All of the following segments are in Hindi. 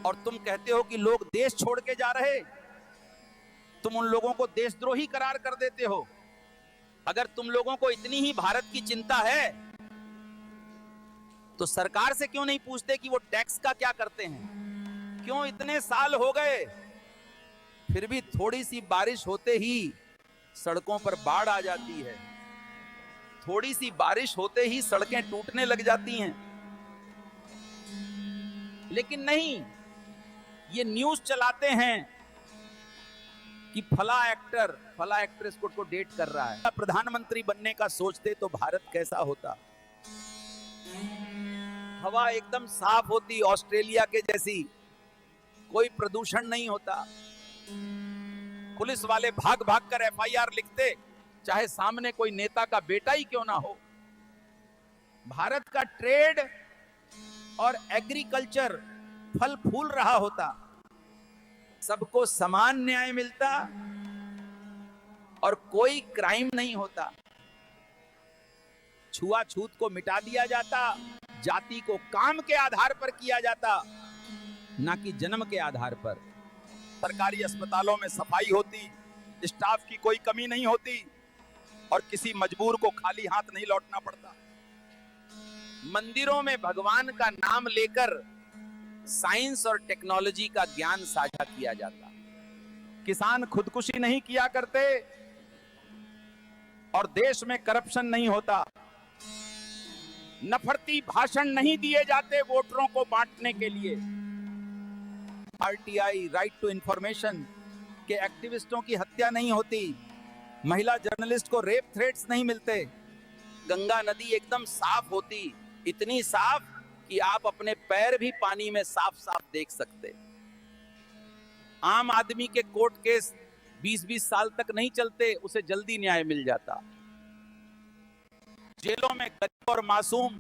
और तुम कहते हो कि लोग देश छोड़ के जा रहे, तुम उन लोगों को देशद्रोही करार कर देते हो। अगर तुम लोगों को इतनी ही भारत की चिंता है तो सरकार से क्यों नहीं पूछते कि वो टैक्स का क्या करते हैं? क्यों इतने साल हो गए फिर भी थोड़ी सी बारिश होते ही सड़कों पर बाढ़ आ जाती है, थोड़ी सी बारिश होते ही सड़कें टूटने लग जाती हैं। लेकिन नहीं, ये न्यूज चलाते हैं कि फला एक्टर फला एक्ट्रेस को डेट कर रहा है। प्रधानमंत्री बनने का सोचते तो भारत कैसा होता? हवा एकदम साफ होती, ऑस्ट्रेलिया के जैसी, कोई प्रदूषण नहीं होता। पुलिस वाले भाग भाग कर एफआईआर लिखते, चाहे सामने कोई नेता का बेटा ही क्यों ना हो। भारत का ट्रेड और एग्रीकल्चर फल फूल रहा होता, सबको समान न्याय मिलता और कोई क्राइम नहीं होता। छुआछूत को मिटा दिया जाता, जाति को काम के आधार पर किया जाता, ना कि जन्म के आधार पर। सरकारी अस्पतालों में सफाई होती, स्टाफ की कोई कमी नहीं होती और किसी मजबूर को खाली हाथ नहीं लौटना पड़ता। मंदिरों में भगवान का नाम लेकर साइंस और टेक्नोलॉजी का ज्ञान साझा किया जाता। किसान खुदकुशी नहीं किया करते और देश में करप्शन नहीं होता। नफरती भाषण नहीं दिए जाते वोटरों को बांटने के लिए। आरटीआई, राइट टू इंफॉर्मेशन के एक्टिविस्टों की हत्या नहीं होती। महिला जर्नलिस्ट को रेप थ्रेट्स नहीं मिलते। गंगा नदी एकदम साफ होती, इतनी साफ कि आप अपने पैर भी पानी में साफ साफ देख सकते। आम आदमी के कोर्ट केस 20-20 साल तक नहीं चलते, उसे जल्दी न्याय मिल जाता। जेलों में गरीब और मासूम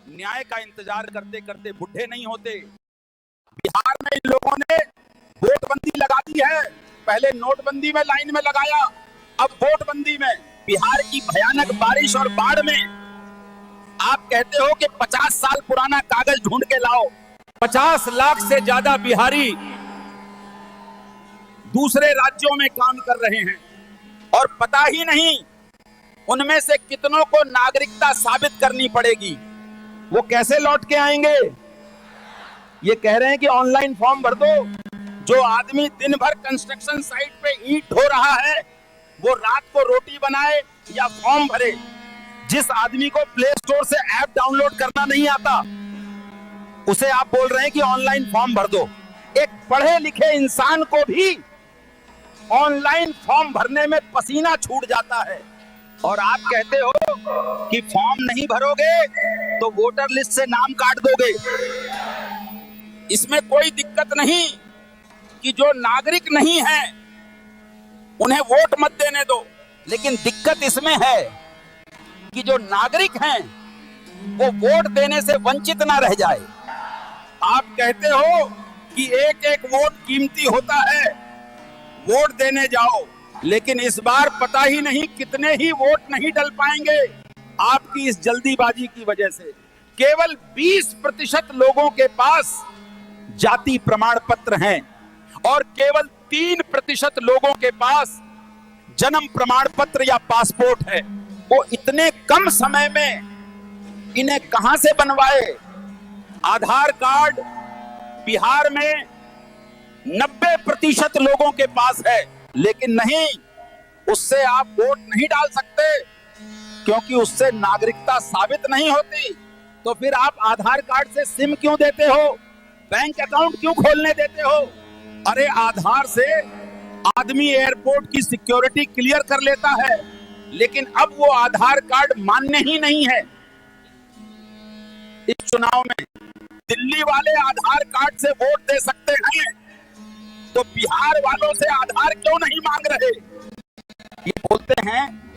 न्याय का इंतजार करते करते बुढ़े नहीं होते। बिहार में इन लोगों ने वोटबंदी लगा दी है। पहले नोटबंदी में लाइन में लगाया, अब वोटबंदी में। बिहार की भयानक बारिश और बाढ़ में आप कहते हो कि 50 साल पुराना कागज ढूंढ के लाओ। 50 लाख से ज्यादा बिहारी दूसरे राज्यों में काम कर रहे हैं और पता ही नहीं उनमें से कितनों को नागरिकता साबित करनी पड़ेगी। वो कैसे लौट के आएंगे? ये कह रहे हैं कि ऑनलाइन फॉर्म भर दो। जो आदमी दिन भर कंस्ट्रक्शन साइट पे ईंट ढो रहा है वो रात को रोटी बनाए या फॉर्म भरे। जिस आदमी को प्ले स्टोर से ऐप डाउनलोड करना नहीं आता उसे आप बोल रहे हैं कि ऑनलाइन फॉर्म भर दो। एक पढ़े लिखे इंसान को भी ऑनलाइन फॉर्म भरने में पसीना छूट जाता है और आप कहते हो कि फॉर्म नहीं भरोगे तो वोटर लिस्ट से नाम काट दोगे। इसमें कोई दिक्कत नहीं कि जो नागरिक नहीं है उन्हें वोट मत देने दो, लेकिन दिक्कत इसमें है कि जो नागरिक हैं वो वोट देने से वंचित ना रह जाए। आप कहते हो कि एक एक वोट कीमती होता है, वोट देने जाओ, लेकिन इस बार पता ही नहीं कितने ही वोट नहीं डल पाएंगे आपकी इस जल्दीबाजी की वजह से। केवल 20% लोगों के पास जाति प्रमाण पत्र हैं और केवल 3% लोगों के पास जन्म प्रमाण पत्र या पासपोर्ट है। वो इतने कम समय में इन्हें कहां से बनवाए? आधार कार्ड बिहार में 90% लोगों के पास है, लेकिन नहीं, उससे आप वोट नहीं डाल सकते क्योंकि उससे नागरिकता साबित नहीं होती। तो फिर आप आधार कार्ड से सिम क्यों देते हो? बैंक अकाउंट क्यों खोलने देते हो? अरे आधार से आदमी एयरपोर्ट की सिक्योरिटी क्लियर कर लेता है, लेकिन अब वो आधार कार्ड मान्य ही नहीं है। इस चुनाव में दिल्ली वाले आधार कार्ड से वोट दे सकते हैं तो बिहार वालों से आधार क्यों नहीं मांग रहे? ये बोलते हैं